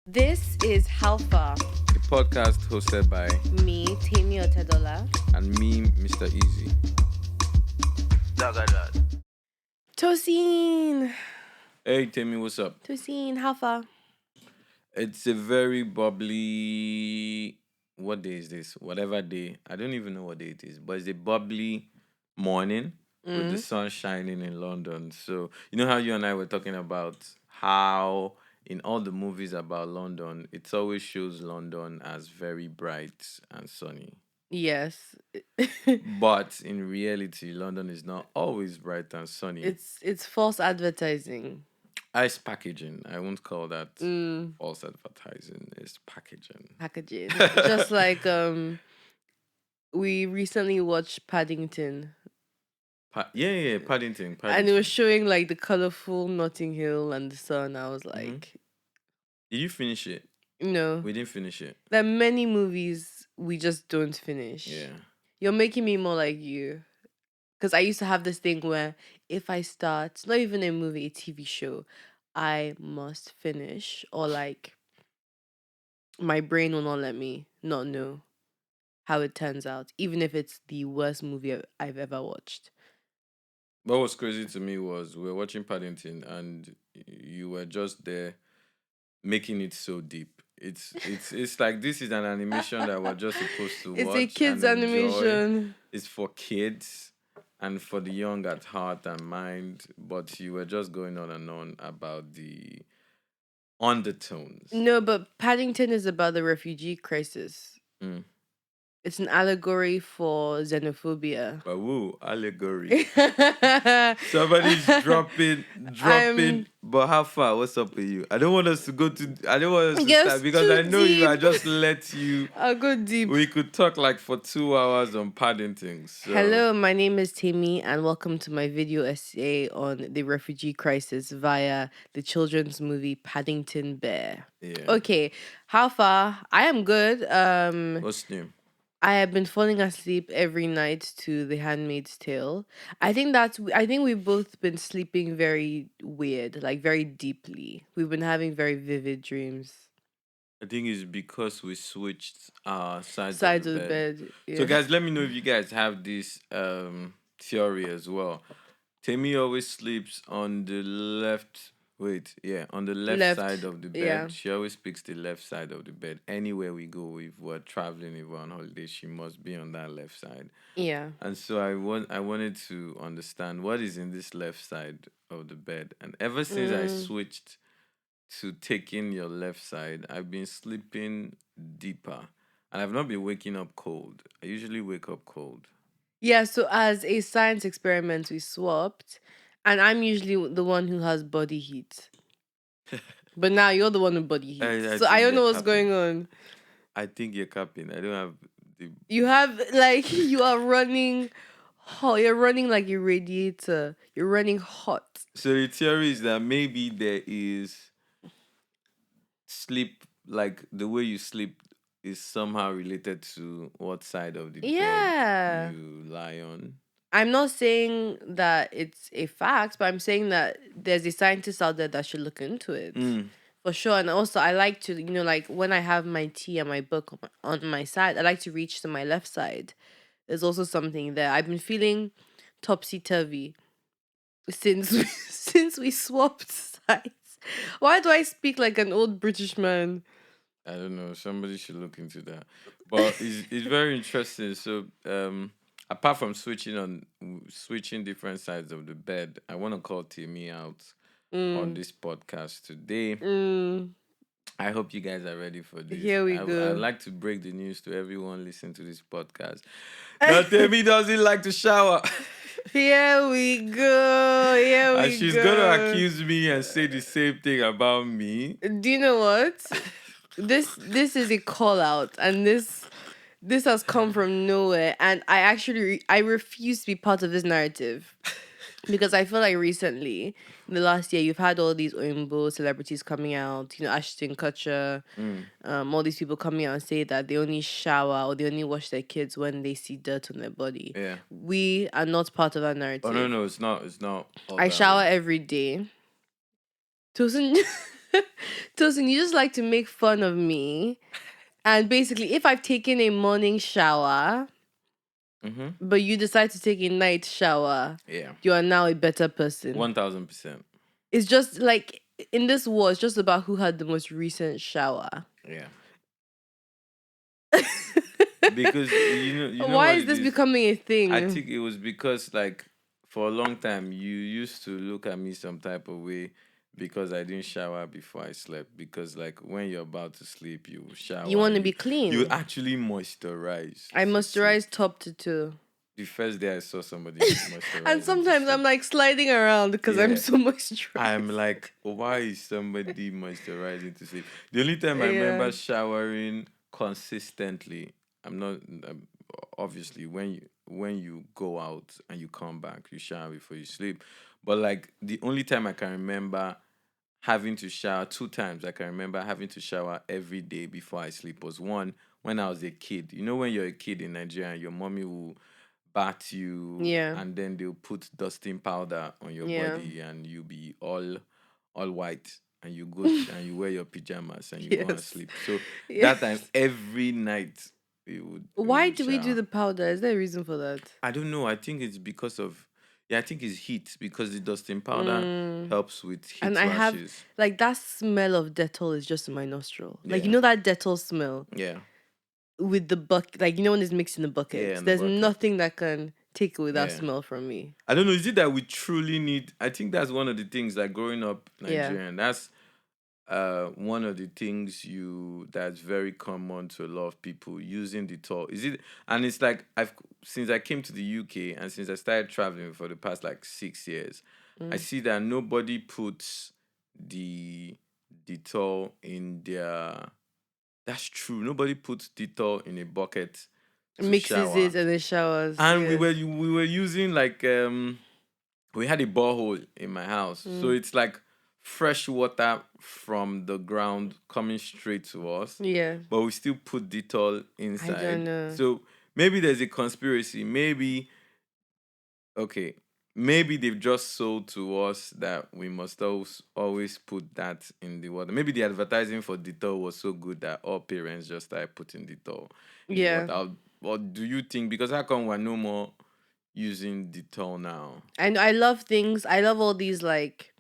This is How Far. A podcast hosted by Me, Temi Otedola. and me, Mr. Eazi. Tosin. Hey, Temi, what's up? Tosin, how far? It's a very bubbly. What day is this? Whatever day. I don't even know what day it is, but it's a bubbly morning with the sun shining in London. So, you know how you and I were talking about how in all the movies about London, it always shows London as very bright and sunny. Yes. But in reality, London is not always bright and sunny. It's false advertising. It's packaging. I won't call that Mm, false advertising. It's packaging. packaging. Just like we recently watched Paddington. Paddington. And it was showing like the colorful Notting Hill and the sun. I was like, Did you finish it? no. We didn't finish it. There are many movies we just don't finish. Yeah. You're making me more like you. Because I used to have this thing where if I start, not even a movie, a TV show, I must finish. Or like, my brain will not let me not know how it turns out, even if it's the worst movie I've ever watched. What was crazy to me was we were watching Paddington and you were just there making it so deep. It's like this is an animation that we're just supposed to It's watch. a kids' and enjoy. animation. It's for kids and for the young at heart and mind, but you were just going on and on about the undertones. No, but Paddington is about the refugee crisis. Mm. It's an allegory for xenophobia. But woo, allegory. Somebody's dropping. I'm- But how far? What's up with you? I don't want us to go to. I don't want us to Yes, start because too I know you. I deep. just let you. I'll go deep. We could talk like for 2 hours on Paddington. So. Hello, my name is Temi, and welcome to my video essay on the refugee crisis via the children's movie Paddington Bear. Yeah. Okay, how far? I am good. What's new? I have been falling asleep every night to The Handmaid's Tale. I think we've both been sleeping very weird, like very deeply. We've been having very vivid dreams. I think it's because we switched sides Sides of of the bed. Yeah. So guys, let me know if you guys have this theory as well. Temi always sleeps on the left. On the left side of the bed. yeah. She always picks the left side of the bed. Anywhere we go, if we're traveling, if we're on holiday, she must be on that left side. Yeah. And so I wanted to understand what is in this left side of the bed. And ever since I switched to taking your left side, I've been sleeping deeper. And I've not been waking up cold. I usually wake up cold. Yeah, so as a science experiment, we swapped, and I'm usually the one who has body heat. But now you're the one with body heat. I So I think don't know you're what's capping. going on. I think you're capping. I don't have the. You have, like, you are running hot. You're running like a radiator. You're running hot. So the theory is that maybe there is sleep, like the way you sleep is somehow related to what side of the Yeah. bed you lie on. I'm not saying that it's a fact, but I'm saying that there's a scientist out there that should look into it. For sure. And also, I like to, like when I have my tea and my book on my side, I like to reach to my left side. There's also something there. I've been feeling topsy-turvy since since we swapped sides. Why do I speak like an old British man? I don't know. Somebody should look into that. But it's very interesting. So apart from switching different sides of the bed, I want to call Timmy out on this podcast today. I hope you guys are ready for this. Here we go. I'd like to break the news to everyone listening to this podcast. Now, Temi doesn't like to shower. Here we go. Here we go. And she's going to accuse me and say the same thing about me. Do you know what? This is a call out, and this has come from nowhere, and I actually I refuse to be part of this narrative. Because I feel like recently, in the last year, you've had all these Oimbo celebrities coming out, Ashton Kutcher, all these people coming out and say that they only shower or they only wash their kids when they see dirt on their body. Yeah. We are not part of that narrative. Oh, no, it's not. It's not. I shower every day. Tosin, Tosin, you just like to make fun of me. And basically, if I've taken a morning shower, but you decide to take a night shower, you are now a better person. 1000%. It's just like in this war, it's just about who had the most recent shower. Yeah. Because you know why what is this becoming a thing? I think it was because like for a long time you used to look at me some type of way because I didn't shower before I slept. Because like when you're about to sleep, you shower. You want to be clean. You actually moisturize. I moisturize top to toe. The first day I saw somebody moisturize. And sometimes I'm like sliding around because I'm so moisturized. I'm like, why is somebody moisturizing to sleep? The only time I remember showering consistently, obviously when you go out and you come back, you shower before you sleep. But like the only time I can remember having to shower 2 times, I can remember having to shower every day before I sleep was one when I was a kid. You know, when you're a kid in Nigeria, your mommy will bath you, and then they'll put dusting powder on your body, and you'll be all white, and you go and you wear your pajamas and you go and sleep. So that time every night Why do we do the powder? Is there a reason for that? I don't know. I think it's because of I think it's heat, because the dusting powder helps with heat and rashes. I have like that smell of dettol is just in my nostril. Like, you know that dettol smell? Yeah. With the bucket, like, you know when it's mixed in the bucket. There's nothing that can take away that smell from me. I don't know. Is it that we truly need? I think that's one of the things. Like growing up Nigerian, that's one of the things that's very common to a lot of people using dettol. Is it? And it's like since I came to the UK and since I started traveling for the past like 6 years, I see that nobody puts the dettol in their. That's true. Nobody puts dettol in a bucket. Mixes it and then showers. And we were using like we had a borehole in my house, so it's like fresh water from the ground coming straight to us. Yeah. But we still put dettol inside. I don't know. So maybe there's a conspiracy. Maybe they've just sold to us that we must always put that in the water. Maybe the advertising for dettol was so good that all parents just started putting dettol in the water. Or do you think, because how come we're no more using dettol now? And I love all these like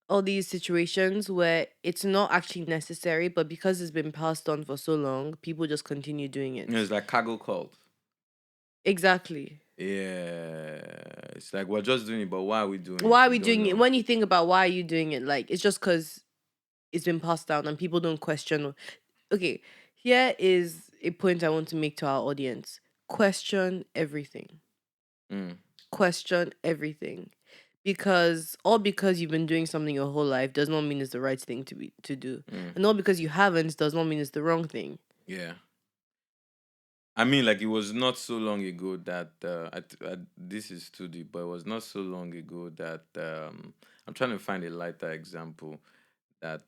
all these situations where it's not actually necessary, but because it's been passed on for so long, people just continue doing it. It's like cargo cult. Exactly. Yeah, it's like we're just doing it, but why are we doing it? Why are we doing it? When you think about why are you doing it, like it's just because it's been passed down and people don't question. Okay, here is a point I want to make to our audience: question everything. Question everything, because you've been doing something your whole life does not mean it's the right thing to do, and all because you haven't does not mean it's the wrong thing. Yeah. I mean, like, it was not so long ago that this is too deep, but it was not so long ago that I'm trying to find a lighter example that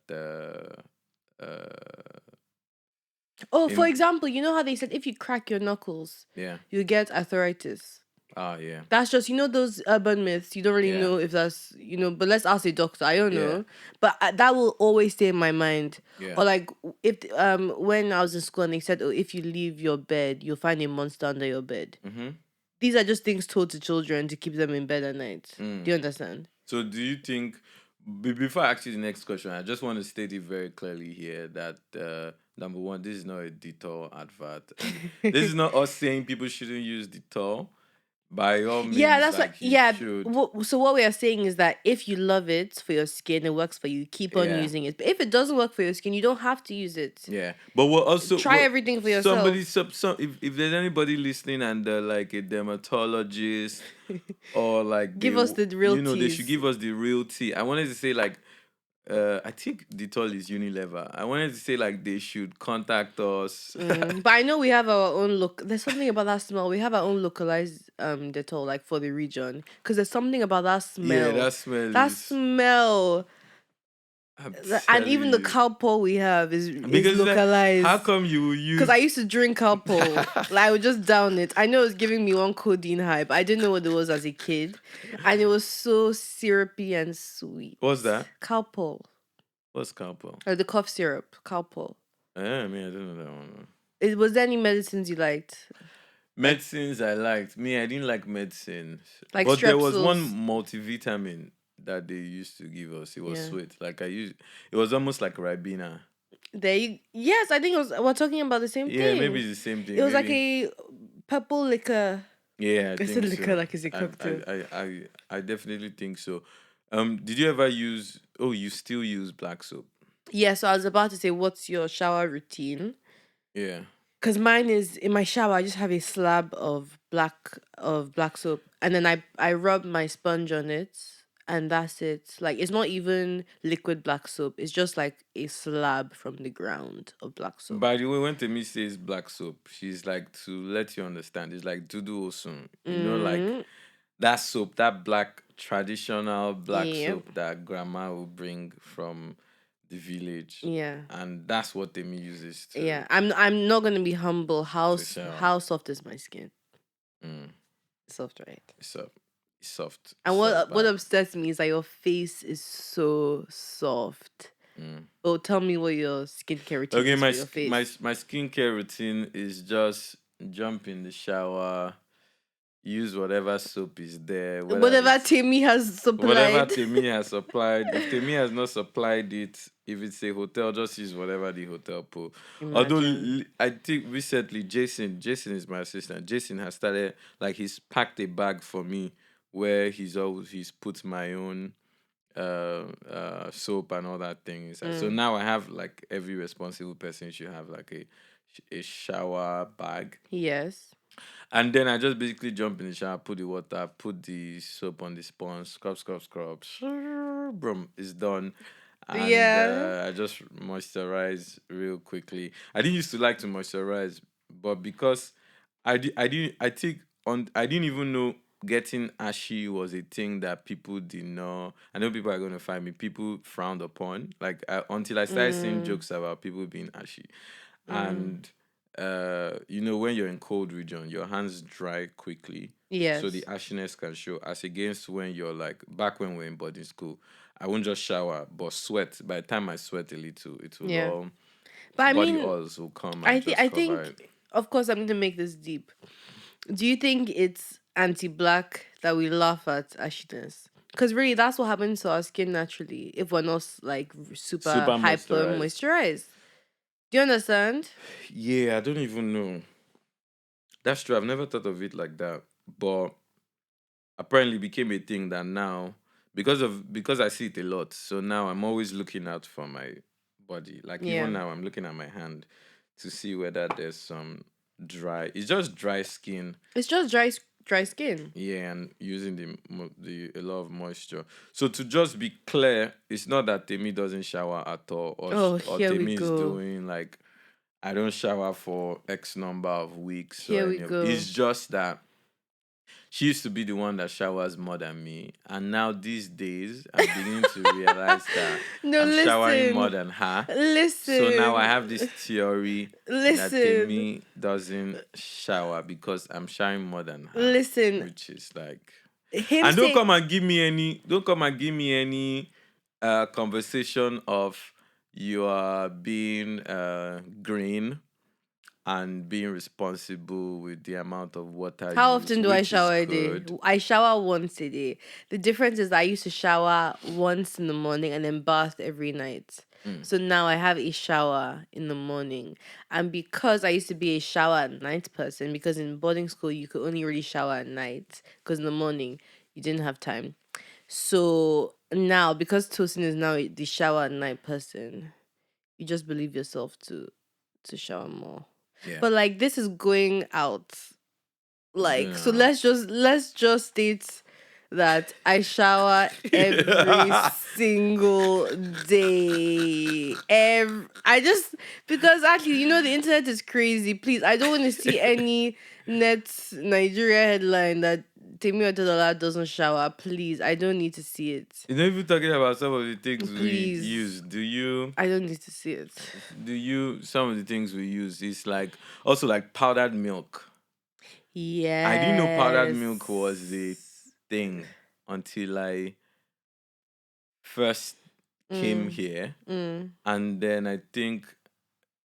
for example, you know how they said if you crack your knuckles, you get arthritis. Yeah. That's just, those urban myths. You don't really know if that's, but let's ask a doctor. I don't know. But that will always stay in my mind. Yeah. Or like if when I was in school and they said, if you leave your bed, you'll find a monster under your bed. These are just things told to children to keep them in bed at night. Do you understand? So do you think, before I ask you the next question, I just want to state it very clearly here that number one, this is not a dettol advert. This is not us saying people shouldn't use dettol. By all means, that's like, so what we are saying is that if you love it for your skin, it works for you, keep on using it. But if it doesn't work for your skin, you don't have to use it. Yeah, but we're also try everything for yourself. If there's anybody listening and they're like a dermatologist or like give us the real tea. They should give us the real tea. I wanted to say like I think dettol is Unilever. I wanted to say like they should contact us. But I know we have our own look. There's something about that smell. We have our own localized dettol, like for the region, because there's something about that smell. Yeah, that smell. And even the cow paw we have is localized. Like, how come you use? Because I used to drink cow paw. Like, I would just down it. I know it was giving me one codeine high, but I didn't know what it was as a kid, and it was so syrupy and sweet. What's that? Cow paw. What's Calpol? Or the cough syrup, Calpol. I mean, I don't know that one. Was there any medicines you liked? Medicines I liked. Me, I didn't like medicine. Like But there was one strepsils? multivitamin that they used to give us. It was Yeah. sweet. Like I used it was almost like Ribena. Yes, I think we're talking about the same Yeah, maybe thing. it's the same It thing. was like Maybe. a purple liquor. Yeah, I It's a think liquor, so. like it's a cocktail. I definitely think so. Did you ever use you still use black soap? Yeah, so I was about to say, what's your shower routine? Yeah. Because mine is in my shower. I just have a slab of black soap, and then I rub my sponge on it, and that's it. Like it's not even liquid black soap. It's just like a slab from the ground of black soap. By the way, when Temi says black soap, she's like to let you understand. It's like Dudu Osun. You know, like Mm, that soap, that black traditional black yep. soap that grandma will bring from the village, Yeah. and that's what Temi uses Yeah. I'm not gonna be humble. to shower. How soft is my skin? Mm, Soft, right? it's soft, soft, And soft what bag. upsets me is that your face is so soft. Mm. Oh, tell me what your skincare routine Okay, is for your face. my skincare routine is just jump in the shower, use whatever soap is there, whether Whatever it's Timmy has whatever supplied. Temi has supplied. If Temi has not supplied it, if it's a hotel, just use whatever the hotel put. Although Imagine. I think recently Jason is my assistant. Jason has started like he's packed a bag for me where he's put my own soap and all that thing inside. So Mm. now I have like every responsible person should have like a shower bag. Yes. And then I just basically jump in the shower, put the water, put the soap on the sponge, scrub, scrub, scrub. Boom, it's done. And Yeah. I just moisturize real quickly. I didn't used to like to moisturize, but because I didn't even know getting ashy was a thing that people did not. I know people are going to find me. People frowned upon. Like until I started seeing Mm. jokes about people being ashy, Mm. and when you're in cold region, your hands dry quickly, so the Yes. ashiness can show. As against when you're like back when we're in boarding school, I won't just shower but sweat. By the time I sweat a little, it will Yeah. all But I body mean, oils will come and just I cover it. think, of course, I'm gonna make this deep. Do you think it's anti-black that we laugh at ashiness? Because really, that's what happens to our skin naturally if we're not like super Super hyper moisturized. moisturized. Do you understand? Yeah, I don't even know. That's true. I've never thought of it like that, but apparently became a thing that now because I see it a lot. So now I'm always looking out for my body. Like Yeah. even now I'm looking at my hand to see whether there's some dry. It's just dry skin. It's just dry skin. Yeah, and using the a lot of moisture. So to just be clear, it's not that Temi doesn't shower at all, Oh, or here we Temi is go. doing like I don't shower for X number of weeks or Here we any of. go. It's just that she used to be the one that showers more than me, and now these days I'm beginning to realize that No, I'm showering more listen. than her. So now I Listen. have this theory that Listen. Temi doesn't shower because I'm showering more than her, Listen. which is like, Him and don't saying come and give me any conversation of you are being green and being responsible with the amount of water how used, often do I which is shower a day? good. I shower once a day. The difference is I used to shower once in the morning and then bath every night. Mm. So now I have a shower in the morning. And because I used to be a shower at night person, because in boarding school you could only really shower at night, because in the morning you didn't have time. So now, because Tosin is now the shower at night person, you just believe yourself to shower more. Yeah, But like this is going out. it's going Like, so out. let's just state that I shower every single day. I just, because actually, the internet is crazy. Please, I don't want to see any Nigeria headline that Temi Otedola doesn't shower. Please, I don't need to see it. You know, even talking about some of the things we Please, use, I don't need to see it. some of the things we use is like also like powdered milk. I didn't know powdered Yes. milk was the thing until I first came here, and then I think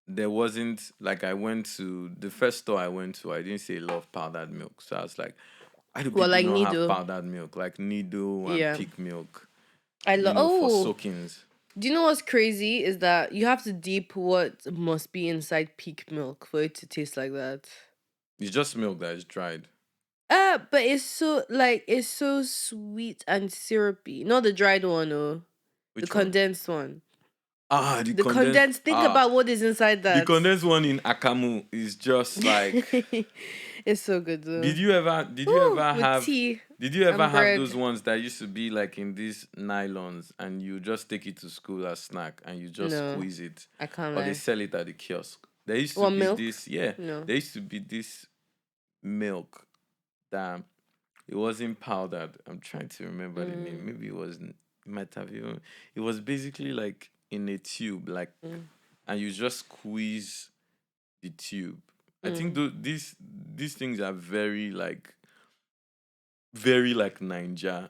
there wasn't like I went to the first store I went to. I didn't say love powdered milk, so I was like, why do Well, people like not have Nido. powdered milk like Nido and Yeah. peak milk? I love. For Oh, soakings. do you know what's crazy? Is that you have to deep what must be inside peak milk for it to taste like that. It's just milk that is dried. But it's so sweet and syrupy. Not the dried one, oh, the Which one? condensed one. Ah, The condensed. Think about what is inside the that. condensed one in Akamu is just like. It's so good though. Did you Ooh, ever with have tea did you ever and have bread. those ones that used to be like in these nylons and you just take it to school as snack and you just No, squeeze it, I can't or they lie. sell it at the kiosk? There used to What be milk? this, yeah, No. there used to be this milk that it wasn't powdered. I'm trying to remember the name. Maybe it wasn't. It might have even. It was basically like in a tube, like, and you just squeeze the tube. I think these things are very like Niger,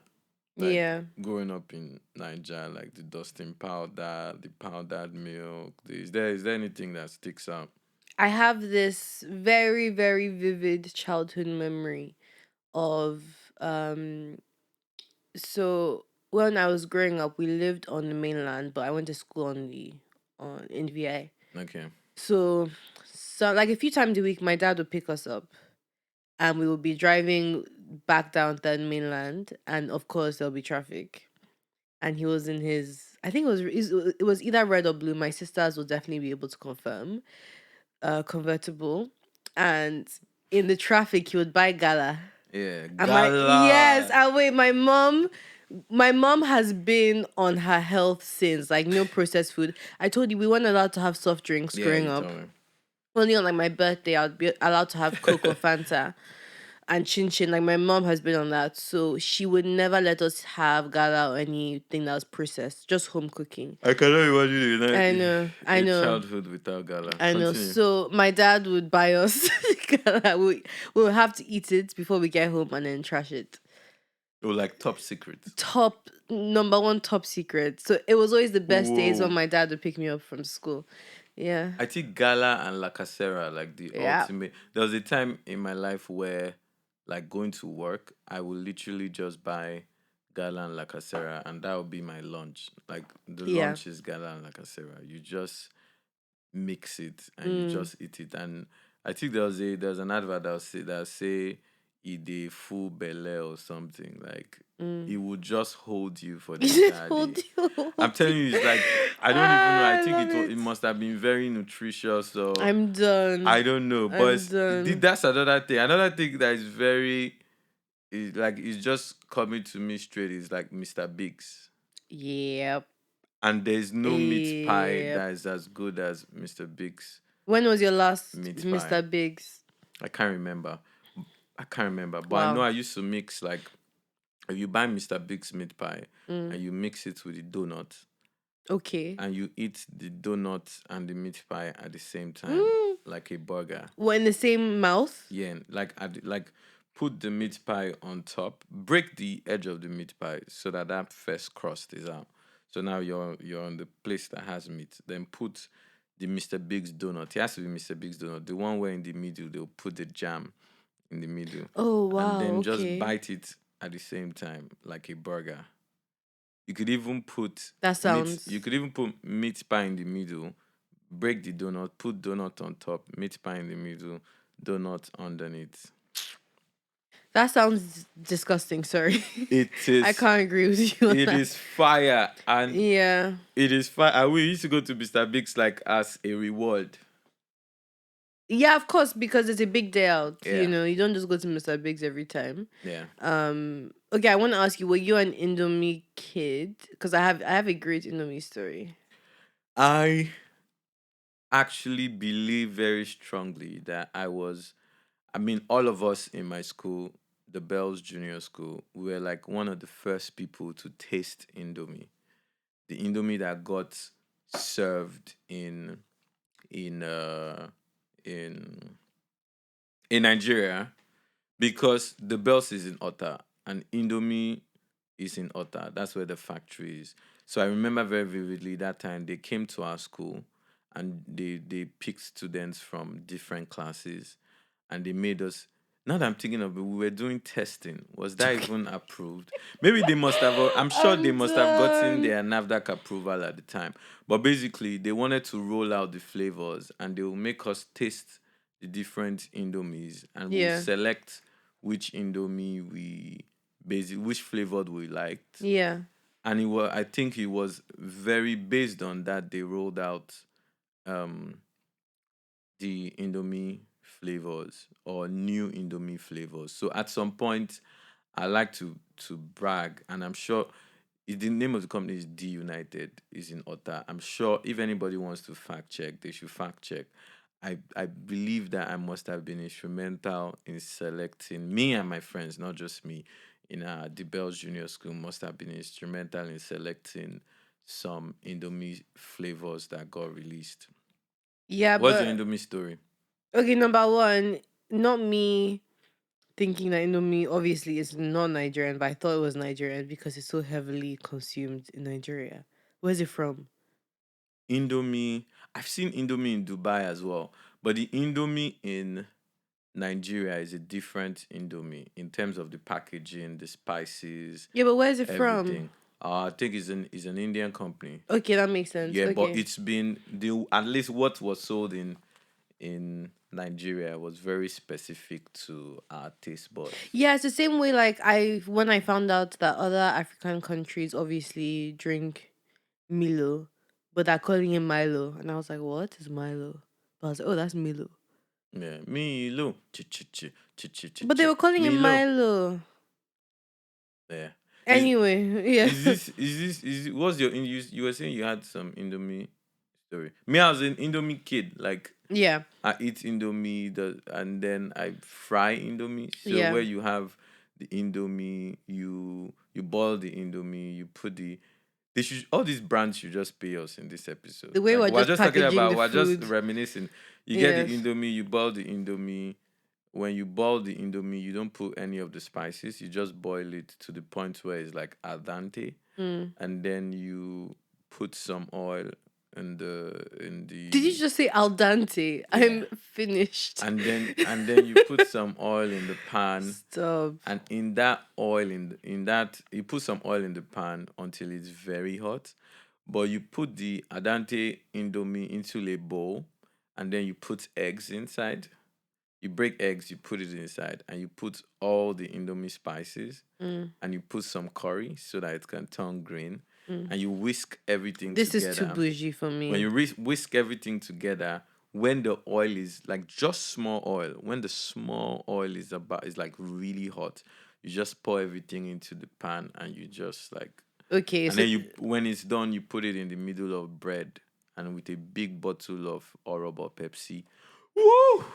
like Yeah. growing up in Niger, like the dusting powder, the powdered milk. Is there anything that sticks out? I have this very, very vivid childhood memory of so when I was growing up we lived on the mainland, but I went to school on in VI. Okay. So like a few times a week my dad would pick us up and we would be driving back down the mainland, and of course there'll be traffic. And he was in his, I think it was either red or blue. My sisters will definitely be able to confirm. Convertible, and in the traffic he would buy gala. Yeah, And yes, gala. and wait, my mom has been on her health since, like no processed food. I told you we weren't allowed to have soft drinks Yeah, growing you up. told me. Only on like my birthday I'd be allowed to have Coke or Fanta and chin chin. Like my mom has been on that, so she would never let us have gala or anything that was processed. Just home cooking. I cannot imagine I know, I a know. childhood without gala. I know. Continue. So my dad would buy us. We would have to eat it before we get home and then trash it. Oh, like top secret. Top number one top secret. So it was always the best days when Whoa. my dad would pick me up from school. Yeah. I think gala and la casera like the Yeah. ultimate. There was a time in my life where, like going to work, I would literally just buy gala and la casera, and that would be my lunch. Like the Yeah. lunch is gala and la casera. You just mix it and you just eat it. And I think there was an advert that say eat a full belly or something. Like it would just hold you for the entire Hold day. you. I'm telling you, it's like I don't even know. I think love it must have been very nutritious. So I'm done. I don't know, but I'm done. that's another thing. Another thing that is very is like it's just coming to me straight is like Mr. Biggs. Yep. And there's no meat pie Yep. that is as good as Mr. Biggs When was your last meat Mr. pie. Biggs? I can't remember. But I know Wow. I used to mix like if you buy Mr. Biggs meat pie and you mix it with the donut Okay. and you eat the donut and the meat pie at the same time, like a burger. What, in the same mouth? Yeah, like put the meat pie on top, break the edge of the meat pie so that first crust is out. So now you're on the place that has meat. Then put the Mr. Biggs donut. It has to be Mr. Biggs donut. The one where in the middle they'll put the jam in the middle, Oh and wow. then just Okay. bite it at the same time like a burger. You could even put That meat. sounds. You could even put meat pie in the middle, break the donut, put donut on top, meat pie in the middle, donut underneath. That sounds disgusting. Sorry. It I is. can't agree with you on It that. is fire, and Yeah. it is fire. And we used to go to Mr. Biggs like as a reward. Yeah, of course, because it's a big day out. Yeah, You don't just go to Mr. Biggs every time. yeah. Okay, I want to ask you, were you an Indomie kid? Because I have a great Indomie story. I actually believe very strongly that I was. I mean, all of us in my school, the Bells Junior School, we were like one of the first people to taste Indomie. The Indomie that got served in uh in in Nigeria, because the Bells is in Ota and Indomie is in Ota. That's where the factory is. So I remember very vividly that time they came to our school and they picked students from different classes and they made us. Now that I'm thinking of it, we were doing testing. Was that even approved? Maybe they must have. I'm sure they I'm must have gotten done. their NAFDAC approval at the time. But basically, they wanted to roll out the flavors and they will make us taste the different Indomies and we'll Yeah. select which Indomie which flavored we liked. Yeah. And I think it was very based on that they rolled out um the Indomie flavors or new Indomie flavors. So at some point, I like to brag, and I'm sure the name of the company is D United, is in Otta. I'm sure if anybody wants to fact check, they should fact check. I believe that I must have been instrumental in selecting me and my friends, not just me, in the Bells Junior School, must have been instrumental in selecting some Indomie flavors that got released. Yeah, What's your but Indomie story? okay, number one, not me thinking that Indomie obviously is not Nigerian, but I thought it was Nigerian because it's so heavily consumed in Nigeria. Where's it from? Indomie. I've seen Indomie in Dubai as well, but the Indomie in Nigeria is a different Indomie in terms of the packaging, the spices, Yeah, but where's it from? everything. I think it's an Indian company. Okay, that makes sense. Yeah, but Okay. it's been at least what was sold in Nigeria was very specific to our taste buds. Yeah, it's the same way like when I found out that other African countries obviously drink Milo, but they're calling it Milo. And I was like, what is Milo? But I was like, oh, that's Milo. Yeah, Milo, ch ch ch ch ch ch But they ch were calling it Milo. Milo. Yeah. Is Anyway, yeah. what's your you were saying you had some Indomie story. Me, I was an Indomie kid. Like Yeah. I eat Indomie and then I fry Indomie. So Yeah. where you have the Indomie, you boil the Indomie, you put all these brands should just pay us in this episode. The way Like we're we're just just talking packaging about the we're just food. reminiscing. You get the Yes. Indomie, you boil the Indomie. When you boil the Indomie, you don't put any of the spices. You just boil it to the point where it's like al dente, Mm. and then you put some oil in Did you the just say al dente? yeah, I'm finished. and then you put some oil in the pan, Stop. and in that oil in that you put some oil in the pan until it's very hot, but you put the al dente Indomie into a bowl, and then you put eggs inside. You break eggs, you put it inside, and you put all the Indomie spices, Mm. and you put some curry so that it can turn green, Mm. and you whisk everything This is too together. bougie for When me. you whisk everything together, when the oil is like just small oil, when the small oil is like really hot, you just pour everything into the pan, and you just like, Okay, and so then when it's done, you put it in the middle of bread, and with a big bottle of Orobo Pepsi. Woo!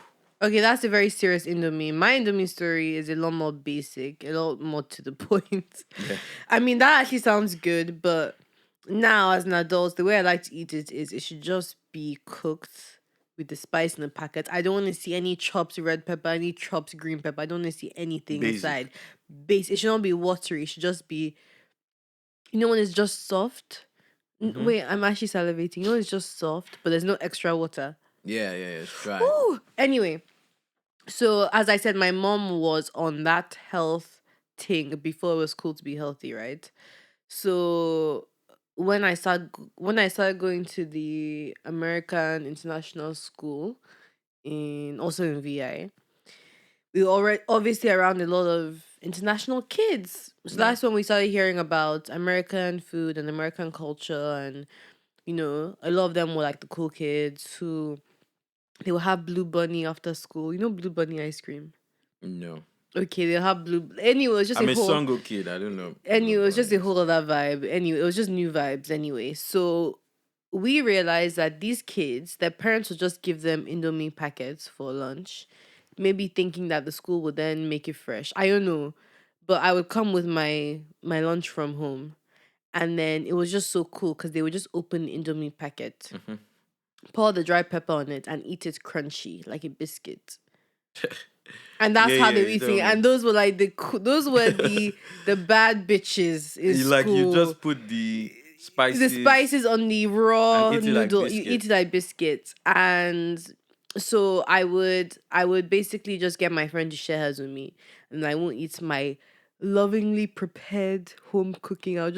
okay, that's a very serious Indomie. My Indomie story is a lot more basic, a lot more to the point. Yeah. I mean, that actually sounds good, but now as an adult, the way I like to eat it is it should just be cooked with the spice in the packet. I don't want to see any chopped red pepper, any chopped green pepper. I don't want to see anything Basic. inside. Base. It should not be watery. It should just be, when it's just soft. Mm-hmm. Wait, I'm actually salivating. When it's just soft, but there's no extra water. Yeah, it's dry. Ooh. Anyway, so as I said, my mom was on that health thing before it was cool to be healthy, right? So when I started going to the American International School in VI, we were already obviously around a lot of international kids. So Yeah. that's when we started hearing about American food and American culture, and a lot of them were like the cool kids who they will have Blue Bunny after school. You know Blue Bunny ice cream. No. Okay, they'll have blue. Anyway, it was just a I'm a whole. Songo kid. I don't know Blue Anyway, it was just a Bunnies. whole other vibe. Anyway, it was just new vibes. Anyway, so we realized that these kids, their parents would just give them Indomie packets for lunch, maybe thinking that the school would then make it fresh. I don't know, but I would come with my lunch from home, and then it was just so cool because they would just open the Indomie packet, Mm-hmm. pour the dry pepper on it, and eat it crunchy like a biscuit. And that's Yeah, how they were you eating tell it. me. And those were like those were the bad bitches in You school. just put the the spices, spices on the and raw eat it like noodle. You biscuit. eat it like biscuits, and so I would basically just get my friend to share hers with me, and I won't eat my lovingly prepared home cooking. I would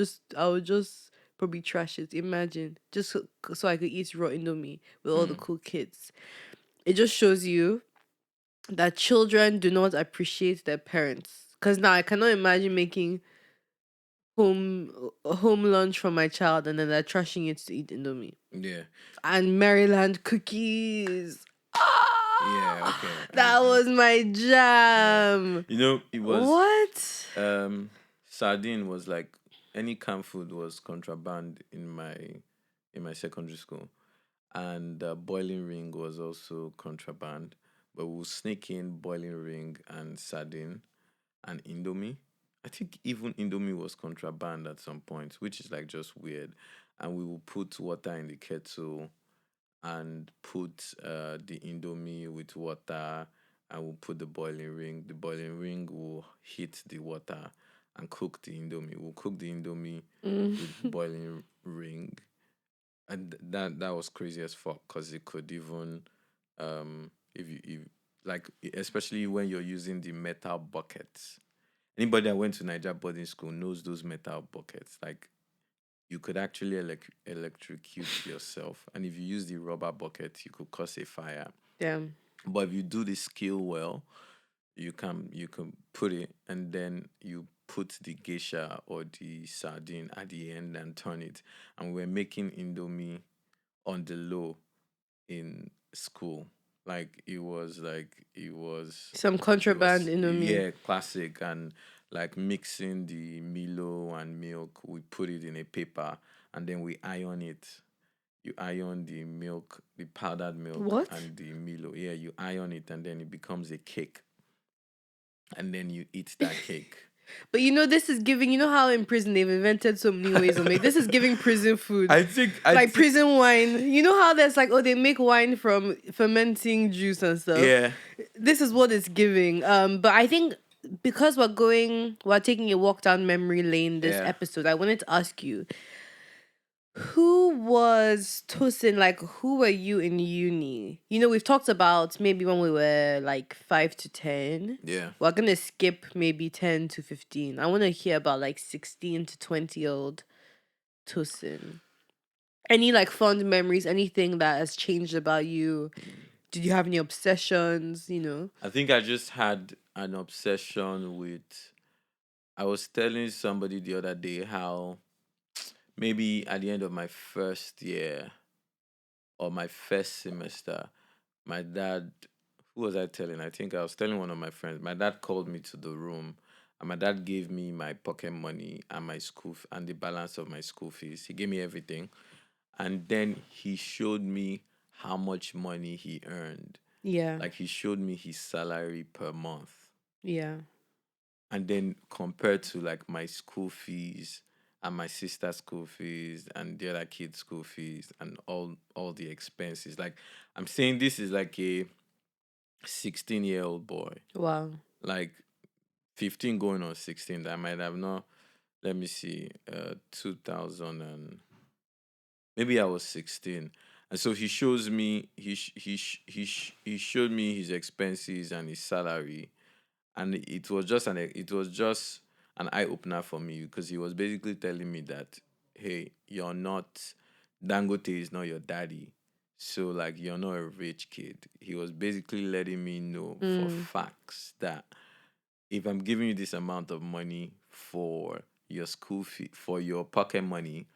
just probably trash it. Imagine just so I could eat raw Indomie with all the Mm. cool kids. It just shows you that children do not appreciate their parents. Cause now I cannot imagine making home lunch for my child and then they're trashing it to eat Indomie. Yeah. And Maryland cookies. Yeah. Ah, Okay. that was my Yeah. jam. It was What? sardine was like any canned food was contraband in my secondary school, and boiling ring was also contraband. But we'll sneak in boiling ring and sardine and Indomie. I think even Indomie was contraband at some point, which is like just weird. And we will put water in the kettle and put the Indomie with water, and we'll put the boiling ring. The boiling ring will heat the water and cook the Indomie. We'll cook the Indomie Mm. with boiling ring. And that was crazy as fuck because it could even if you like, especially when you're using the metal buckets. Anybody that went to Niger boarding school knows those metal buckets. Like, you could actually electrocute yourself, and if you use the rubber bucket, you could cause a fire. Damn. But if you do the skill well, you can put it, and then you put the geisha or the sardine at the end and turn it. And we're making Indomie on the low in school. Some It contraband was, Indomie. yeah, classic. And like mixing the Milo and milk, we put it in a paper, and then we iron it. You iron the milk, the powdered milk What? and the Milo. Yeah, you iron it, and then it becomes a cake, and then you eat that cake. But this is giving, how in prison they've invented so many ways of making. This is giving prison food. I Like think prison wine. You know how there's like, oh, they make wine from fermenting juice and stuff. yeah. This is what it's giving. But I think because we're taking a walk down memory lane this Yeah. episode, I wanted to ask you, who was Tosin? Like, who were you in uni? We've talked about maybe when we were like 5 to 10. Yeah. We're gonna skip maybe 10 to 15. I want to hear about like 16 to 20-year-old Tosin. Any like fond memories? Anything that has changed about you? Did you have any obsessions? I think I just had an obsession with. I was telling somebody the other day how maybe at the end of my first year or my first semester, my dad, who was I telling? I think I was telling one of my friends. My dad called me to the room, and my dad gave me my pocket money and my and the balance of my school fees. He gave me everything, and then he showed me how much money he earned. Yeah, Like, he showed me his salary per month, yeah. and then compared to like my school fees and my sister's school fees and the other kids' school fees and all the expenses. Like, I'm saying this is like a 16-year-old boy, Wow. like 15 going on 16. That might have not. Let me see, 2000, and maybe I was 16. And so he shows me he showed me his expenses and his salary, and it was just an eye opener for me, because he was basically telling me that, hey, you're not, Dangote is not your daddy, so like, you're not a rich kid. He was basically letting me know for Mm. facts that if I'm giving you this amount of money for your school fee, for your pocket money,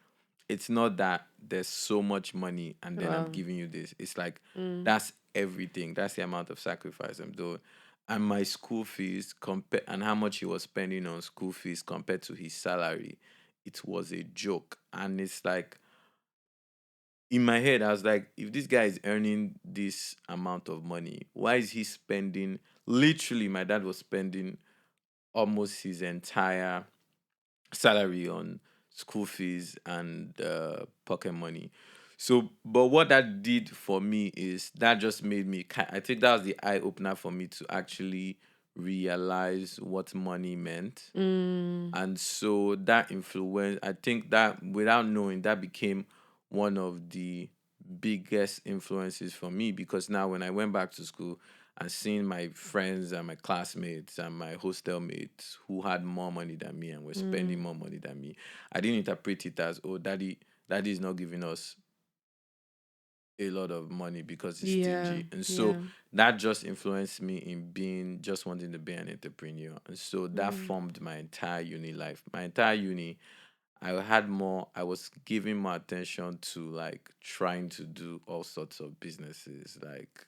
it's not that there's so much money and then I'm Wow. giving you this. It's like, Mm. that's everything. That's the amount of sacrifice I'm doing. And my school fees compare and how much he was spending on school fees compared to his salary, it was a joke. And it's like, in my head, I was like, if this guy is earning this amount of money, why is he spending? Literally, my dad was spending almost his entire salary on school fees and pocket money. So, but what that did for me is that just made me. I think that was the eye opener for me to actually realize what money meant. Mm. And so that influence, I think that without knowing, that became one of the biggest influences for me, because now when I went back to school and seeing my friends and my classmates and my hostel mates who had more money than me and were spending more money than me, I didn't interpret it as, oh, daddy is not giving us a lot of money because it's Yeah. stingy. And so Yeah. that just influenced me in being just wanting to be an entrepreneur. And so that formed my entire uni life. My entire uni, I was giving more attention to like trying to do all sorts of businesses, like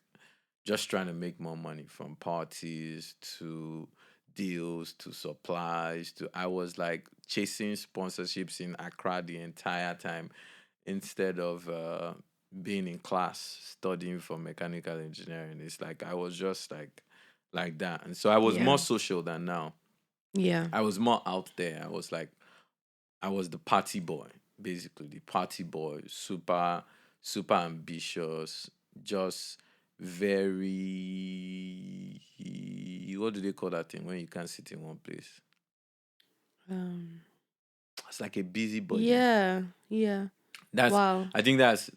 just trying to make more money, from parties to deals to supplies to, I was like chasing sponsorships in Accra the entire time, instead of being in class studying for mechanical engineering. It's like I was just like that. And so I was Yeah. more social than now. Yeah. I was more out there. I was the party boy, basically the party boy, super ambitious, just very, what do they call that thing when you can't sit in one place? Um. It's like a busybody. Yeah. Yeah. That's Wow. I think that's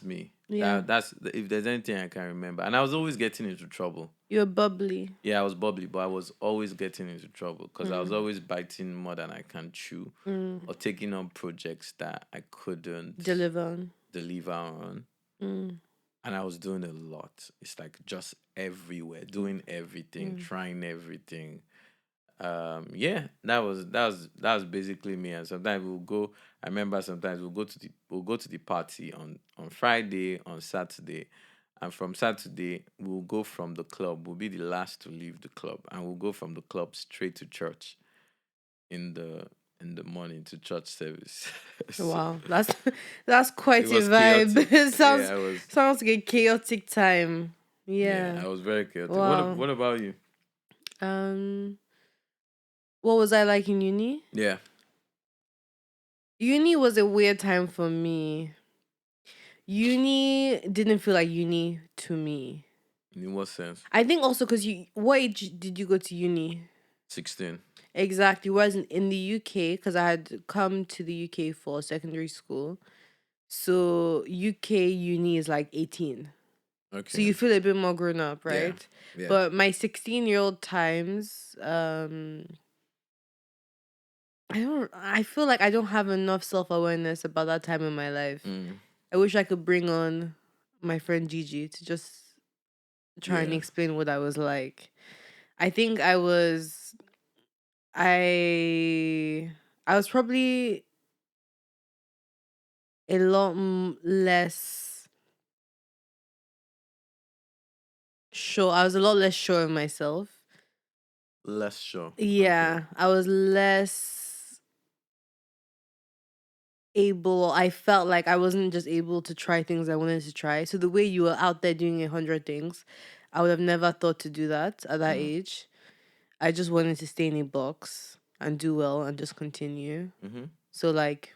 me. Yeah. That's if there's anything I can remember. And I was always getting into trouble. You're bubbly. Yeah, I was bubbly, but I was always getting into trouble because I was always biting more than I can chew, or taking on projects that I couldn't Deliver. deliver on. Mm. And I was doing a lot. It's like just everywhere, doing everything, trying everything. Yeah, that was basically me. And sometimes we'll go, I remember sometimes we'll go to the party on Friday, on Saturday, and from Saturday we'll go from the club, we'll be the last to leave the club, and we'll go from the club straight to church in the morning, to church service. So Wow. That's it quite a was vibe. chaotic. It sounds Yeah, I was sounds like a chaotic time. yeah, Yeah. I was very chaotic. Wow. What about you? Um. What was I like in uni? Yeah. Uni was a weird time for me. Uni didn't feel like uni to me. In what sense? I think also because what age did you go to uni? 16. Exactly. Whereas in the UK, because I had come to the UK for secondary school, so UK uni is like 18. So Okay. you feel a bit more grown up, Yeah. right? Yeah. But my 16-year-old times, I feel like I don't have enough self-awareness about that time in my life. Mm. I wish I could bring on my friend Gigi to just try and Yeah. explain what I was like. I think I was probably a lot less sure. I was a lot less sure of myself. Less sure. Okay. Yeah, I was less able. I felt like I wasn't just able to try things I wanted to try. So the way you were out there doing 100 things, I would have never thought to do that at that age. I just wanted to stay in a box and do well and just continue. Mm-hmm. So like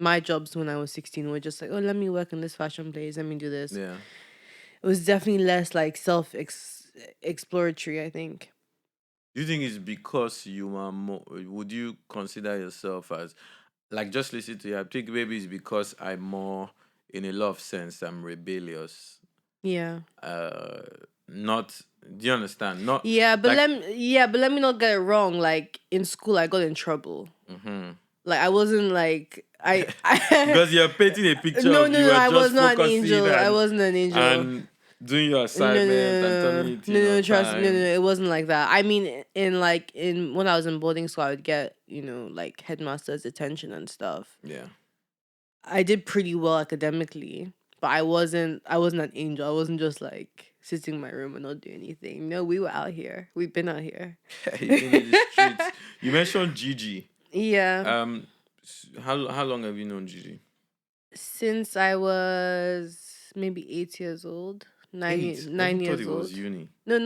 my jobs when I was 16 were just like, oh, let me work in this fashion place, let me do this. Yeah. It was definitely less like exploratory, I think. Do you think it's because you are more? Would you consider yourself as, like, just listen to you? I think maybe it's because I'm more, in a lot of sense, I'm rebellious. Yeah. Uh, Not. Do you understand? Not Yeah, but like. let me not get it wrong. Like in school I got in trouble. Mm-hmm. Like I wasn't like I Because you're painting a picture no, of no, you no, are I was just not an focusing angel. I wasn't an angel. and doing your No, no, assignment and turning no, it no, in no, on trust me, no, no, time. it wasn't like that. I mean, in when I was in boarding school, I would get like headmaster's attention and stuff. Yeah. I did pretty well academically, but I wasn't an angel. I wasn't just like sitting in my room and not doing anything. No, we were out here. We've been out here. You've been in the streets. You mentioned Gigi. Yeah, How long have you known Gigi? since I was maybe 8 years old, 8. I even nine thought it years was old. uni. No,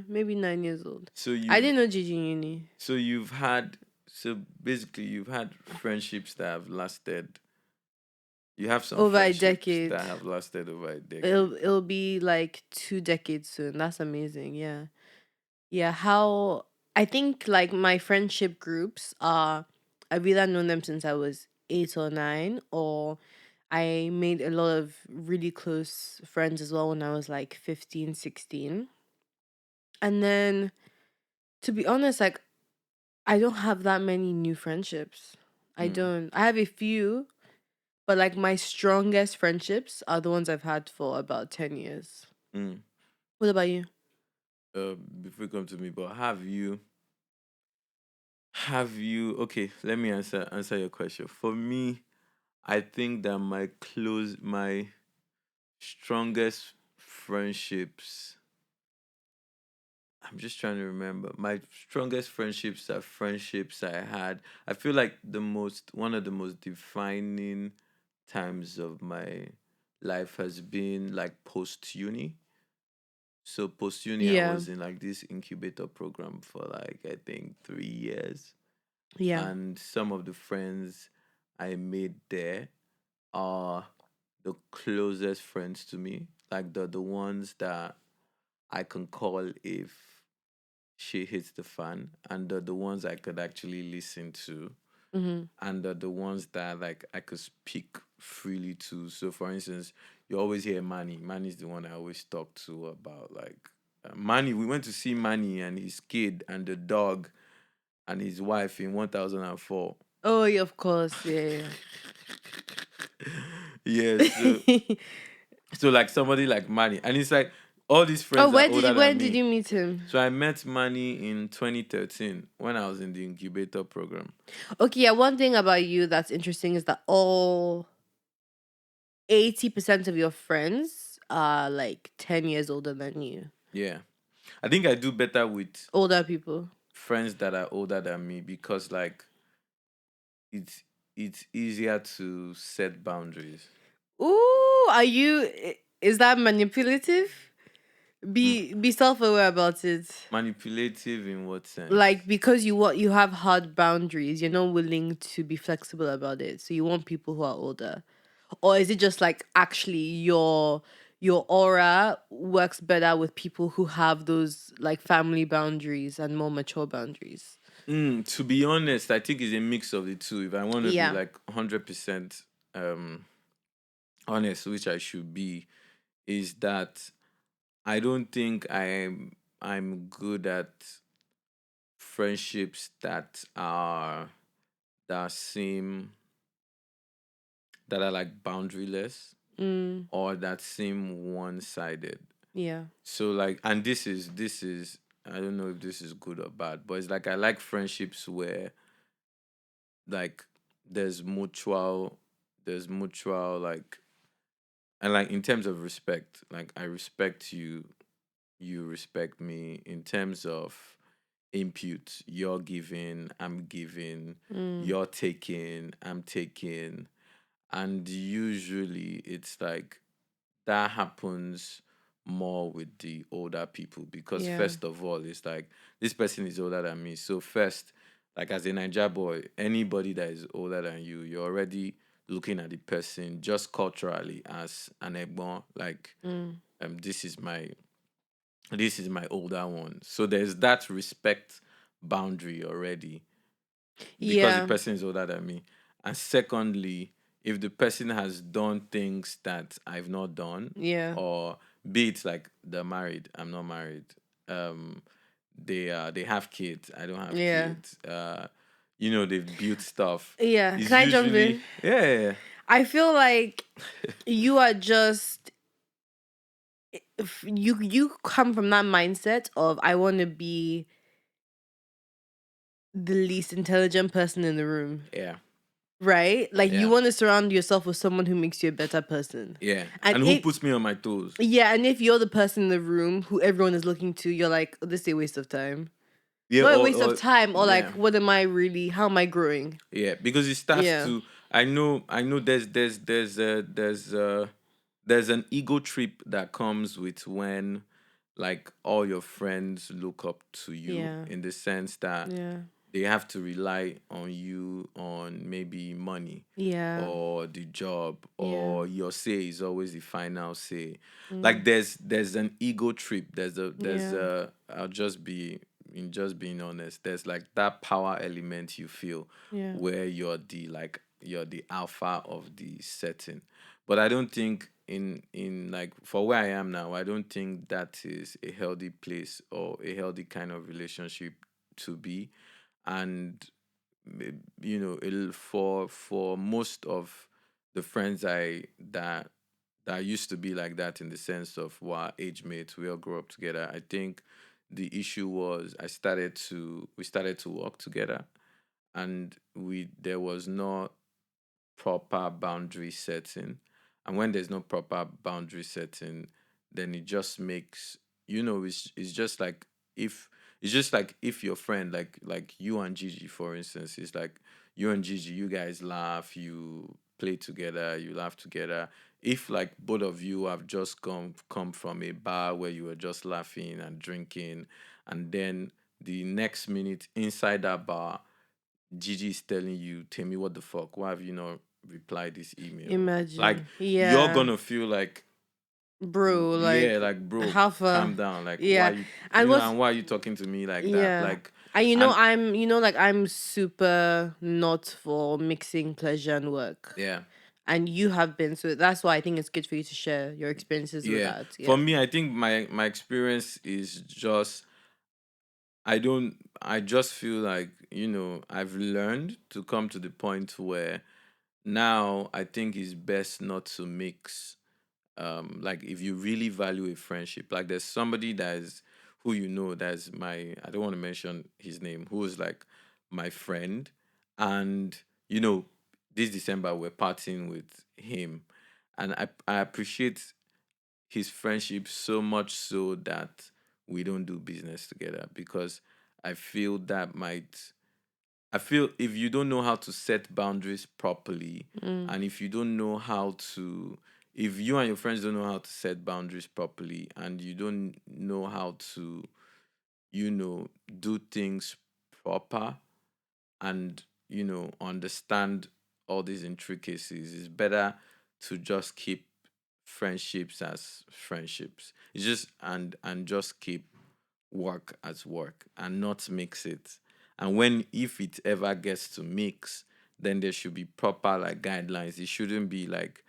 maybe 9 years old. So I you've didn't know Gigi in uni. so you've had so basically you've had friendships that have lasted. You have some Over a friendships decade. that have lasted over a decade. It'll be like 2 decades soon. That's amazing. Yeah. Yeah, how I think like my friendship groups are I've either known them since I was 8 or 9, or I made a lot of really close friends as well when I was like 15, 16. And then to be honest, like I don't have that many new friendships. I Mm, don't. I have a few, but like my strongest friendships are the ones I've had for about 10 years. mm. What about you? Before you come to me, but have you okay, let me answer your question. For me, I think that my strongest friendships, I'm just trying to remember. My strongest friendships are friendships I had. I feel like one of the most defining times of my life has been like post uni. So post uni, I Yeah. was in like this incubator program for like I think 3 years, Yeah. and some of the friends I made there are the closest friends to me, like the ones that I can call if she hits the fan, and the ones I could actually listen to, Mhm. and the ones that like I could speak freely to. So for instance, you always hear Manny. Manny's the one I always talk to about like Manny. We went to see Manny and his kid and the dog and his wife in 1004. Oh, yeah, of course. Yeah. Yes, Yeah. so like somebody like Manny, and it's like all these Oh, friends are older where than did me. you meet him? So I met Manny in 2013 when I was in the incubator program. Okay, yeah, one thing about you that's interesting is that all 80% of your friends are like 10 years older than you. Yeah, I think I do better with Older people. friends that are older than me because like it's it's easier to set boundaries. Ooh, is that manipulative? Mm, Be self-aware about it. manipulative in what Like sense? because you have hard boundaries, you're not willing to be flexible about it. So you want people who are older. Or is it just like actually your aura works better with people who have those like family boundaries and more mature boundaries? To be honest, I think it's a mix of the two. If I want to be Yeah. like 100% um honest, which I should be, is that I don't think I'm good at friendships that seem that are like boundaryless Mm, or that seem one-sided. yeah. So like, and this is I don't know if this is good or bad, but it's like I like friendships where like there's mutual like, and like in terms of respect, like I respect you, you respect me. In terms of input, you're giving, I'm giving, Mm, you're taking, I'm taking. And usually it's like that happens more with the older people because yeah. first of all it's like this person is older than me, so first, like as a Niger boy, anybody that is older than you, you're already looking at the person just culturally as an egbon, like Mm, this is my older one, so there's that respect boundary already because the yeah. person is older than me. And secondly, if the person has done things that I've not done, Yeah. or be it like they're married, I'm not married, um, they have kids, I don't have Yeah. kids, they've built stuff. Yeah. It's Can I jump usually in? yeah, I feel like you are just if you come from that mindset of I want to be the least intelligent person in the room, yeah, right? Like you yeah, want to surround yourself with someone who makes you a better person. yeah. And And who if puts me on my toes? yeah, and if you're the person in the room who everyone is looking to, you're like, oh, this is a waste of time. Yeah, Not a waste of or time, or like, yeah. what am I really? How am I growing? Yeah, because it starts Yeah, to. I know. There's an ego trip that comes with when, like, all your friends look up to you yeah, in the sense that yeah, they have to rely on you on maybe money Yeah. or the job, Yeah. or your say is always the final say. Like Mm. there's an ego trip. There's Yeah. a I'll just be in just being honest. There's like that power element you feel Yeah. where you're the alpha of the setting. But I don't think in like for where I am now, I don't think that is a healthy place or a healthy kind of relationship to be. And for most of the friends that used to be like that, in the sense of our age mates, we all grew up together. I think the issue was we started to work together, and we there was no proper boundary setting. And when there's no proper boundary setting, then it just makes, it's just like if if your friend, like you and Gigi, for instance, it's like you and Gigi, you guys laugh, you play together, you laugh together. If like both of you have just come from a bar where you were just laughing and drinking, and then the next minute inside that bar, Gigi is telling you, Temi, what the fuck? Why have you not replied this email? Like, Imagine. you're Yeah. gonna feel like, Bro, yeah, like like, bro, half calm a down. Like, why yeah. you And know, what's and why are you talking to me like that? yeah. Like, And and like I'm super not for mixing pleasure and work. yeah, And you have been, so that's why I think it's good for you to share your experiences with yeah. that. For Yeah. me, I think my experience is just I just feel like, I've learned to come to the point where now I think it's best not to mix. Like if you really value a friendship, like there's somebody that is who that's my, I don't want to mention his name, who is like my friend. And you know this December we're partying with him, and I appreciate his friendship so much, so that we don't do business together, because I feel that might I feel if you don't know how to set boundaries properly, Mm. and if you don't know how to, if you and your friends don't know how to set boundaries properly, and you don't know how to, do things proper, and, understand all these intricacies, it's better to just keep friendships as friendships. It's just and just keep work as work and not mix it. And when if it ever gets to mix, then there should be proper like guidelines. It shouldn't be like,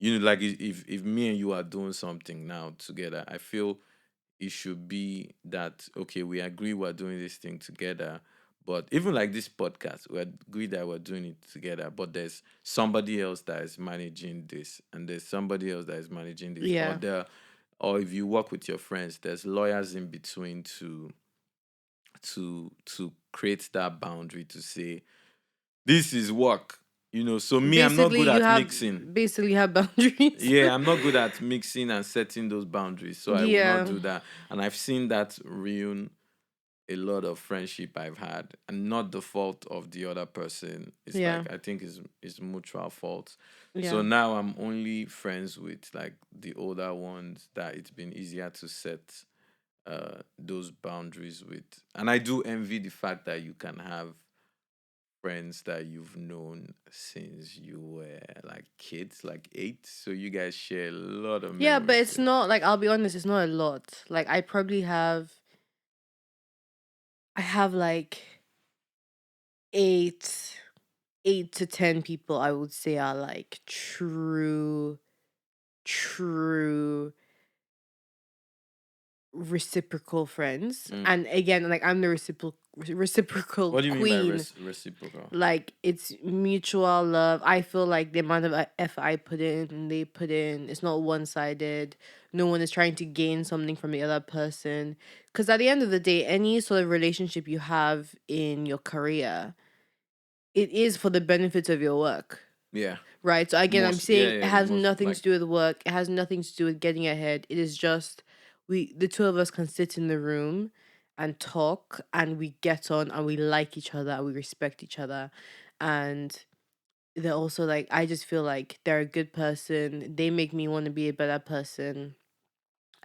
like if me and you are doing something now together, I feel it should be that okay, we agree we're doing this thing together. But even like this podcast, we agree that we're doing it together, but there's somebody else that is managing this, and there's somebody else that is managing this, Yeah. or if you work with your friends, there's lawyers in between to create that boundary to say this is work. So me, I'm not Basically, good at mixing. you have boundaries. Yeah, I'm not good at mixing and setting those boundaries, so I will not Yeah. do that. And I've seen that ruin a lot of friendship I've had, and not the fault of the other person. It's Yeah. like I think it's mutual fault. So Yeah. now I'm only friends with like the older ones that it's been easier to set those boundaries with. And I do envy the fact that you can have friends that you've known since you were like kids, like 8. So you guys share a lot of Yeah, but memories. it's not like, I'll be honest, it's not a lot. Like I have like eight eight to 10 people I would say are like true reciprocal friends. Mm. And again, like I'm the reciprocal What do you mean by queen. reciprocal? Like it's mutual love. I feel like the amount of effort I put in, they put in, it's not one sided. No one is trying to gain something from the other person. Because at the end of the day, any sort of relationship you have in your career, it is for the benefit of your work. Yeah. Right. So again, I'm Most, yeah, saying it yeah, has most nothing like, to do with work. It has nothing to do with getting ahead. It is just the two of us can sit in the room and talk, and we get on, and we like each other, and we respect each other. And they're also like, I just feel like they're a good person. They make me want to be a better person.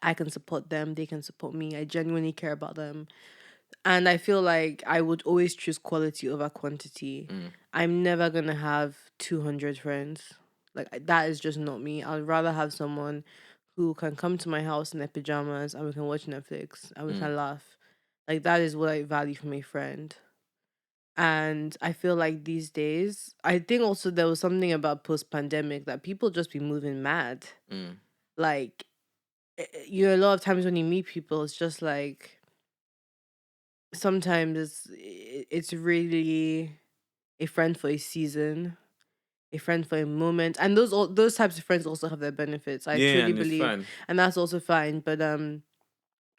I can support them. They can support me. I genuinely care about them. And I feel like I would always choose quality over quantity. I'm never gonna have 200 friends. Like that is just not me. I'd rather have someone who can come to my house in their pajamas and we can watch Netflix and we can laugh. Like that is what I value from a friend. And I feel like these days, I think also there was something about post pandemic that people just be moving mad. Like, you know, a lot of times when you meet people, it's just like sometimes it's really a friend for a season, a friend for a moment, and those types of friends also have their benefits. I Yeah, truly and it's believe, fine. and that's also fine. But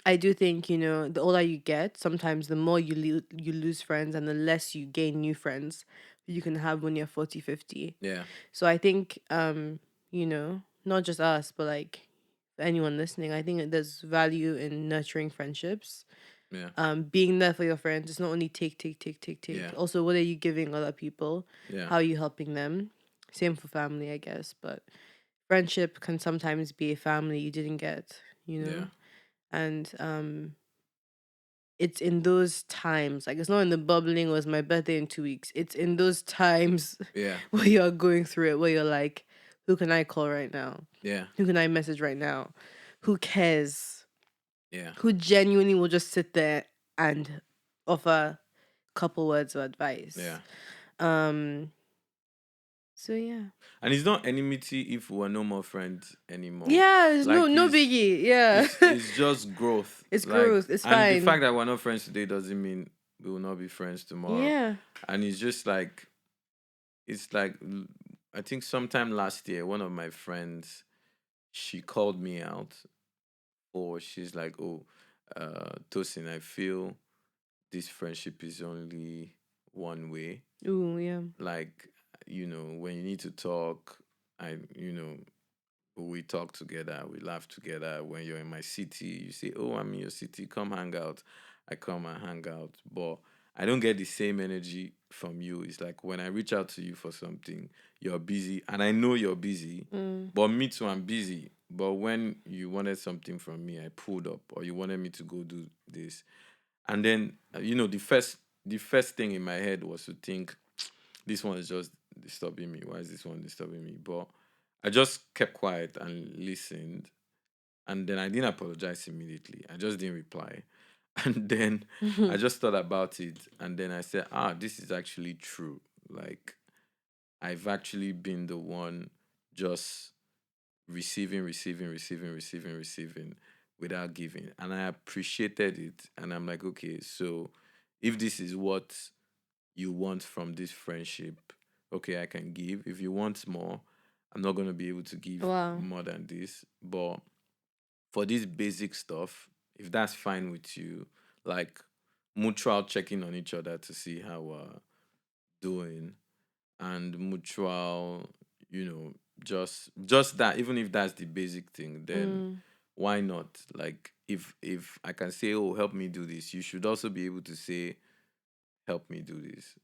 I do think, you know, the older you get, sometimes the more you lose friends and the less you gain new friends you can have when you're 40, 50. Yeah. So I think, you know, not just us, but like anyone listening, I think there's value in nurturing friendships. Yeah. Being there for your friends. It's not only take, take, take, take, take. Yeah. Also, what are you giving other people? Yeah. How are you helping them? Same for family, I guess. But friendship can sometimes be a family you didn't get, you know? Yeah. And it's in those times, like it's not in the bubbling was my birthday in 2 weeks. It's in those times Yeah. where you're going through it, where you're like, who can I call right now? Yeah. Who can I message right now? Who cares? Yeah. Who genuinely will just sit there and offer a couple words of advice. Yeah. Um so yeah. And it's not enmity if we're no more friends anymore. Yeah, it's Like no biggie. Yeah. it's just growth. It's Like, growth. It's and the fine. fact that we're not friends today doesn't mean we will not be friends tomorrow. Yeah. And it's just like, it's like, I think sometime last year, one of my friends, she called me out, or she's like, oh, Tosin, I feel this friendship is only one way. Ooh, yeah. Like, when you need to talk, we talk together, we laugh together. When you're in my city, you say, oh, I'm in your city, come hang out. I come and hang out. But I don't get the same energy from you. It's like when I reach out to you for something, you're busy, and I know you're busy, but me too, I'm busy. But when you wanted something from me, I pulled up, or you wanted me to go do this. And then, the first thing in my head was to think, this one is just disturbing me. Why is this one disturbing me? But I just kept quiet and listened. And then I didn't apologize immediately. I just didn't reply. And then I just thought about it. And then I said, this is actually true. Like, I've actually been the one just receiving, receiving, receiving, receiving, receiving without giving. And I appreciated it. And I'm like, okay, so if this is what you want from this friendship, okay, I can give. If you want more, I'm not going to be able to give Wow. more than this. But for this basic stuff, if that's fine with you, like mutual checking on each other to see how we're doing, and mutual, just that, even if that's the basic thing, then why not? Like, if I can say, oh, help me do this, you should also be able to say, help me do this.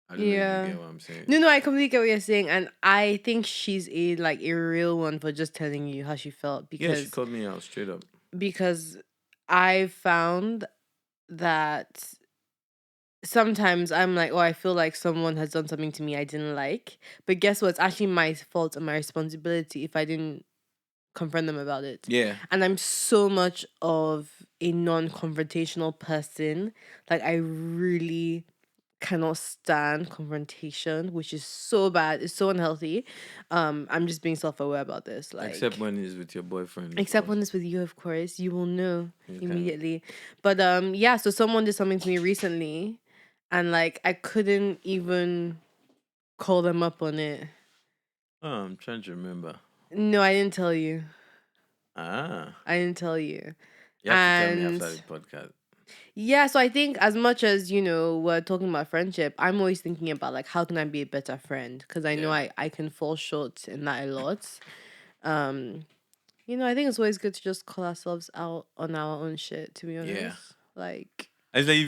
I don't know if you Yeah. get what I'm saying. No, I completely get what you're saying, and I think she's a real one for just telling you how she felt Yeah, she because called me out straight up. I found that sometimes I'm like, oh, I feel like someone has done something to me I didn't like, but guess what? It's actually my fault and my responsibility if I didn't confront them about it. Yeah. And I'm so much of a non-confrontational person. Like I really cannot stand confrontation, which is so bad. It's so unhealthy. I'm just being self-aware about this. Except Like when it's with your boyfriend, of except course. when it's with you, of course, you will know You can. immediately. But yeah, so someone did something to me recently and like I couldn't even call them up on it. Oh, I'm trying to remember. No, I didn't tell you. Ah. I didn't tell you. You have to tell me And after the podcast. yeah, so I think as much as, you know, we're talking about friendship, I'm always thinking about like how can I be a better friend? Because I know Yeah. I can fall short in that a lot. Um, you know, I think it's always good to just call ourselves out on our own shit, to be Yeah. honest. Like I say,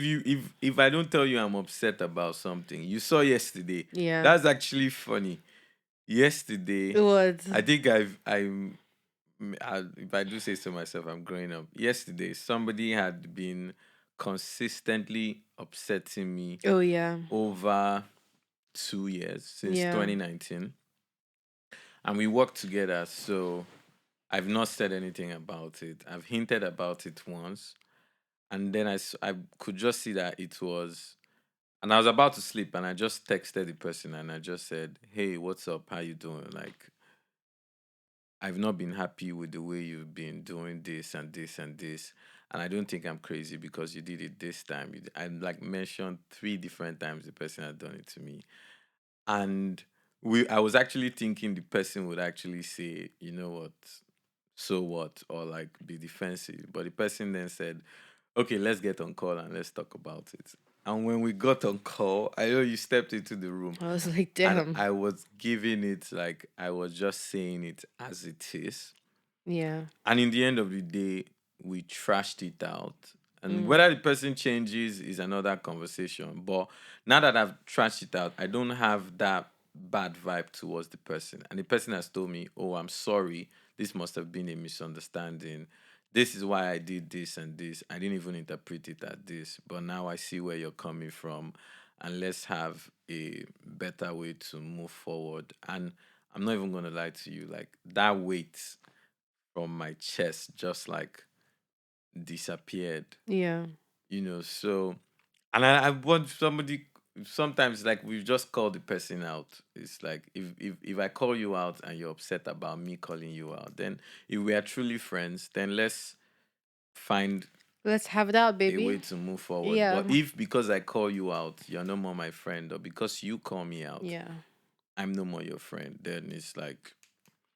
if I don't tell you I'm upset about something, you saw yesterday. yeah. That's actually funny. Yesterday, What? I think if I do say so myself, I'm growing up. Yesterday, somebody had been consistently upsetting me Oh yeah. over 2 years since Yeah. 2019, and we worked together. So I've not said anything about it. I've hinted about it once, and then I could just see that it was. And I was about to sleep, and I just texted the person, and I just said, "Hey, what's up? How you doing? Like, I've not been happy with the way you've been doing this and this and this, and I don't think I'm crazy because you did it this time." I like mentioned 3 different times the person had done it to me, and I was actually thinking the person would actually say, "You know what? So what?" or like be defensive. But the person then said, "Okay, let's get on call and let's talk about it." And when we got on call, I know you stepped into the room, I was like, and damn. I was giving it like I was just saying it as it is. Yeah. And in the end of the day, we trashed it out. And whether the person changes is another conversation. But now that I've trashed it out, I don't have that bad vibe towards the person. And the person has told me, "Oh, I'm sorry. This must have been a misunderstanding. This is why I did this and this. I didn't even interpret it as this. But now I see where you're coming from. And let's have a better way to move forward." And I'm not even going to lie to you. Like, that weight from my chest just like disappeared, Yeah. so, and I want somebody, sometimes like we've just called the person out. It's like if I call you out and you're upset about me calling you out, then if we are truly friends, then let's find Let's have it out, a way baby. to move forward. Yeah. But if because I call you out, you're no more my friend, or because you call me out, Yeah. I'm no more your friend, then it's like.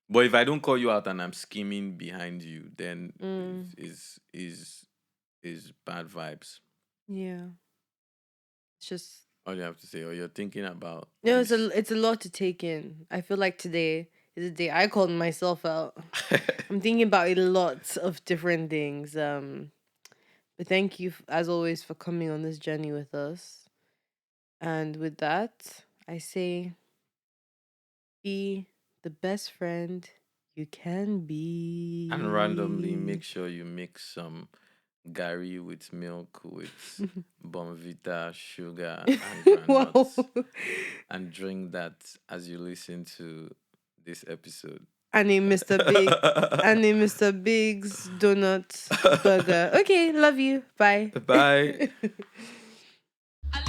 But if I don't call you out and I'm scheming behind you, then is bad vibes. Yeah. It's just All you have to say, or you're thinking about no, this. it's a lot to take in. I feel like today is a day I called myself out. I'm thinking about a lot of different things. But thank you as always for coming on this journey with us. And with that, I say be the best friend you can And randomly be. make sure you mix some gari with milk with Bonvita, sugar, and Wow. granuts, and drink that as you listen to this episode. I name Mr. Big. I name Mr. Big's donut burger. Okay, love you. Bye. Bye.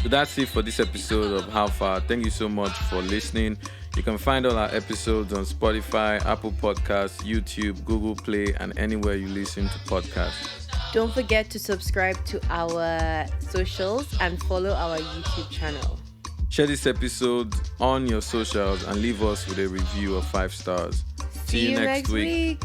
So that's it for this episode of How Far. Thank you so much for listening. You can find all our episodes on Spotify, Apple Podcasts, YouTube, Google Play, and anywhere you listen to podcasts. Don't forget to subscribe to our socials and follow our YouTube channel. Share this episode on your socials and leave us with a review of 5 stars. See you next week.